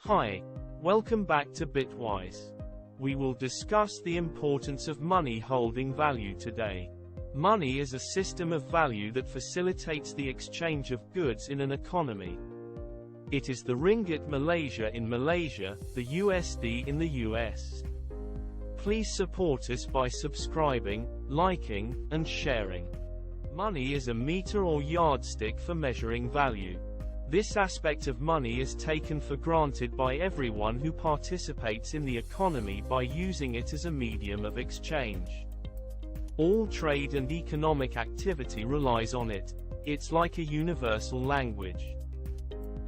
Hi, welcome back to BitWise. We will discuss the importance of money holding value today. Money is a system of value that facilitates the exchange of goods in an economy. It is the Ringgit Malaysia in Malaysia, the USD in the US. Please support us by subscribing, liking, and sharing. Money is a meter or yardstick for measuring value. This aspect of money is taken for granted by everyone who participates in the economy by using it as a medium of exchange. All trade and economic activity relies on it. It's like a universal language.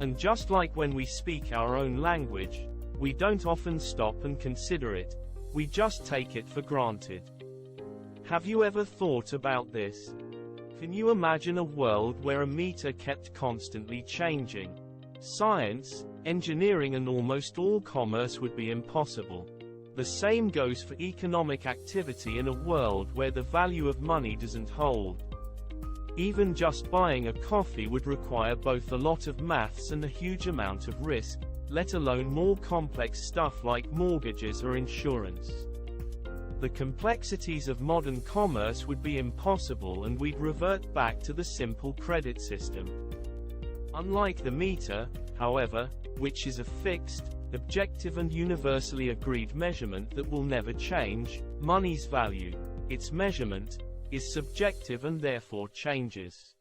And just like when we speak our own language, we don't often stop and consider it, we just take it for granted. Have you ever thought about this? Can you imagine a world where a meter kept constantly changing? Science, engineering and almost all commerce would be impossible. The same goes for economic activity in a world where the value of money doesn't hold. Even just buying a coffee would require both a lot of maths and a huge amount of risk, let alone more complex stuff like mortgages or insurance. The complexities of modern commerce would be impossible and we'd revert back to the simple credit system. Unlike the meter, however, which is a fixed, objective and universally agreed measurement that will never change, money's value, its measurement, is subjective and therefore changes.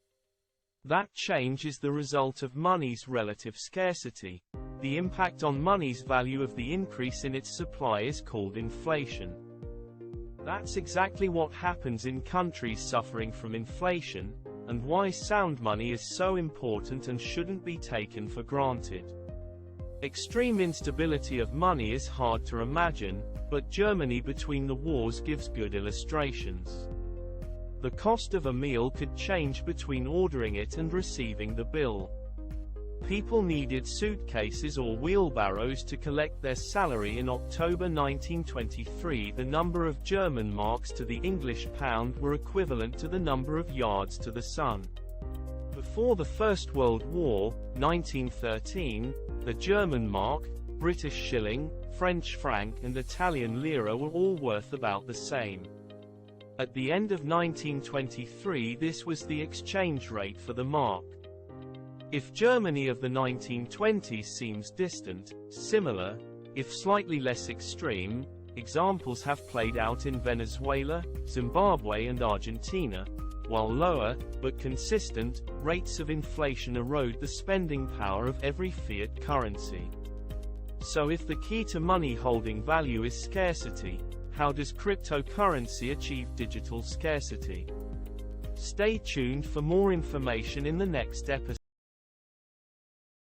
That change is the result of money's relative scarcity. The impact on money's value of the increase in its supply is called inflation. That's exactly what happens in countries suffering from inflation, and why sound money is so important and shouldn't be taken for granted. Extreme instability of money is hard to imagine, but Germany between the wars gives good illustrations. The cost of a meal could change between ordering it and receiving the bill. People needed suitcases or wheelbarrows to collect their salary. In October 1923, the number of German marks to the English pound were equivalent to the number of yards to the sun. Before the First World War, 1913, the German mark, British shilling, French franc and Italian lira were all worth about the same. At the end of 1923, this was the exchange rate for the mark. If Germany of the 1920s seems distant, similar, if slightly less extreme, examples have played out in Venezuela, Zimbabwe and Argentina, while lower, but consistent, rates of inflation erode the spending power of every fiat currency. So if the key to money holding value is scarcity, how does cryptocurrency achieve digital scarcity? Stay tuned for more information in the next episode.